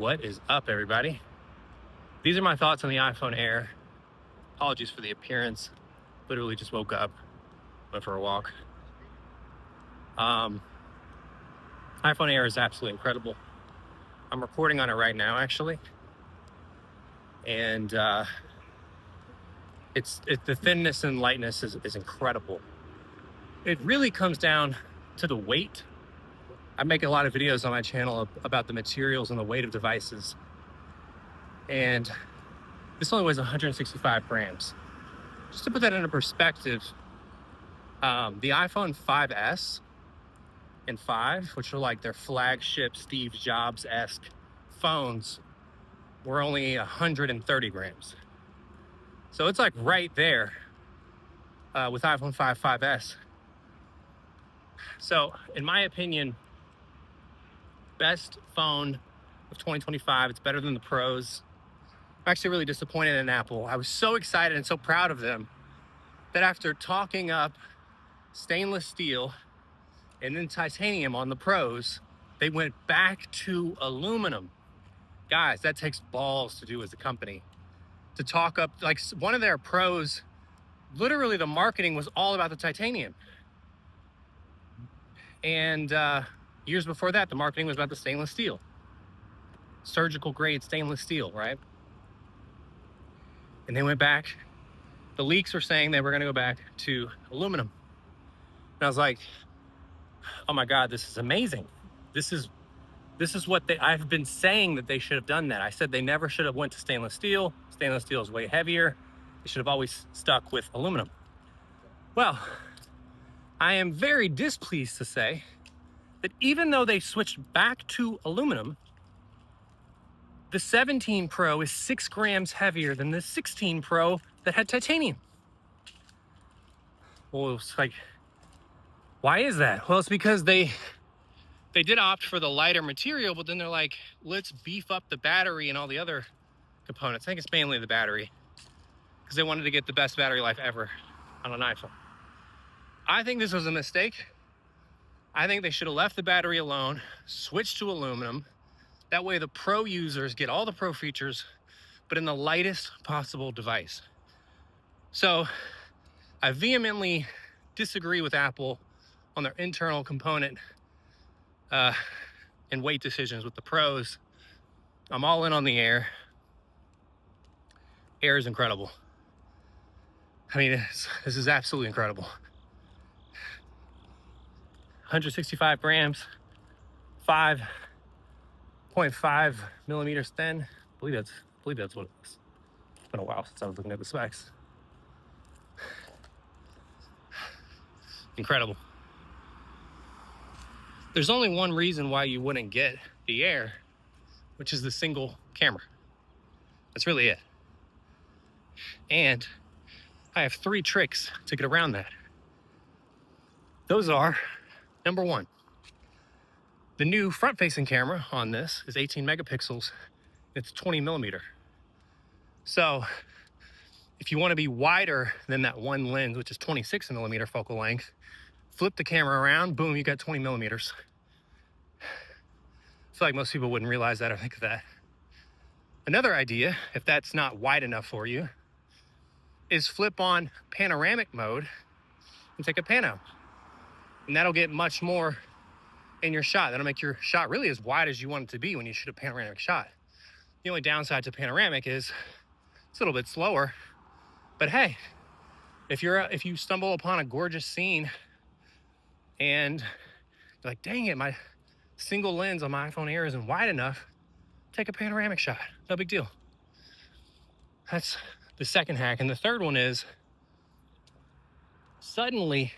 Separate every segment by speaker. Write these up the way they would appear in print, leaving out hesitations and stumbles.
Speaker 1: What is up, everybody? These are my thoughts on the iPhone Air. Apologies for the appearance. Literally just woke up, went for a walk. Um, iPhone Air is absolutely incredible. I'm recording on it right now, actually, and the thinness and lightness is incredible. It really comes down to the weight. I make a lot of videos on my channel about the materials and the weight of devices, and this only weighs 165 grams. Just to put that into perspective, the iPhone 5S and 5, which are like their flagship Steve Jobs-esque phones, were only 130 grams. So it's like right there with iPhone 5, 5S. So in my opinion, best phone of 2025. It's better than the Pros. I'm actually really disappointed in Apple. I was so excited and so proud of them that after talking up stainless steel and then titanium on the Pros, they went back to aluminum. Guys, that takes balls to do as a company. To talk up, like one of their Pros, literally the marketing was all about the titanium. And years before that, the marketing was about the stainless steel. Surgical grade stainless steel, right? And they went back. The leaks were saying they were gonna go back to aluminum. And I was like, oh my God, this is amazing. This is what I've been saying that they should have done that. I said they never should have went to stainless steel. Stainless steel is way heavier. They should have always stuck with aluminum. Well, I am very displeased to say that even though they switched back to aluminum, the 17 Pro is 6 grams heavier than the 16 Pro that had titanium. Well, it's like, why is that? Well, it's because they did opt for the lighter material, but then they're like, let's beef up the battery and all the other components. I think it's mainly the battery, because they wanted to get the best battery life ever on an iPhone. I think this was a mistake. I think they should have left the battery alone, switched to aluminum. That way the Pro users get all the Pro features, but in the lightest possible device. So I vehemently disagree with Apple on their internal component and weight decisions with the Pros. I'm all in on the Air. Air is incredible. I mean, this is absolutely incredible. 165 grams, 5.5 millimeters thin. I believe that's what it is. It's been a while since I was looking at the specs. Incredible. There's only one reason why you wouldn't get the Air, which is the single camera. That's really it. And I have 3 tricks to get around that. Those are, number 1, the new front-facing camera on this is 18 megapixels. It's 20 millimeter. So if you want to be wider than that one lens, which is 26 millimeter focal length, flip the camera around, boom, you got 20 millimeters. I feel like most people wouldn't realize that or think of that. Another idea, if that's not wide enough for you, is flip on panoramic mode and take a pano. And that'll get much more in your shot. That'll make your shot really as wide as you want it to be when you shoot a panoramic shot. The only downside to panoramic is it's a little bit slower. But hey, if you stumble upon a gorgeous scene and you're like, dang it, my single lens on my iPhone Air isn't wide enough, take a panoramic shot. No big deal. That's the second hack. And the third one is, suddenly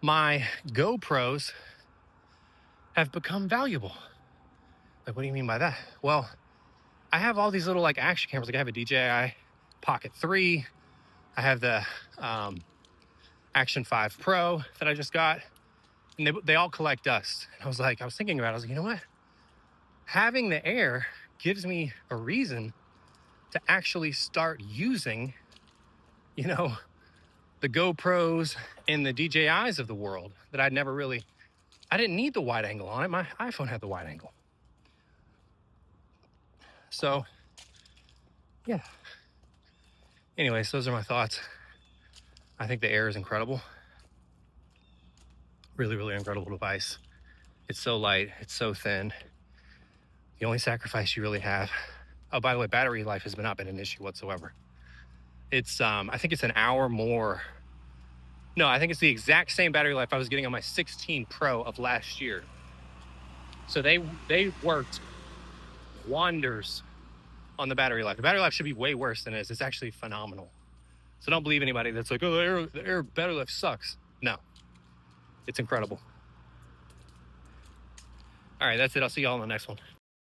Speaker 1: my GoPros have become valuable. Like, what do you mean by that? Well, I have all these little like action cameras. Like I have a DJI Pocket 3. I have the Action 5 Pro that I just got. And they all collect dust. And I was thinking about it. I was like, you know what? Having the Air gives me a reason to actually start using, the GoPros and the DJIs of the world that I didn't need the wide angle on it. My iPhone had the wide angle. So yeah. Anyways, those are my thoughts. I think the Air is incredible. Really, really incredible device. It's so light, it's so thin. The only sacrifice you really have. Oh, by the way, battery life has not been an issue whatsoever. It's I think it's an hour more. No, I think it's the exact same battery life I was getting on my 16 Pro of last year. So they worked wonders on the battery life. The battery life should be way worse than it is. It's actually phenomenal. So don't believe anybody that's like, oh, the Air battery life sucks. No, it's incredible. All right, that's it. I'll see y'all in the next one.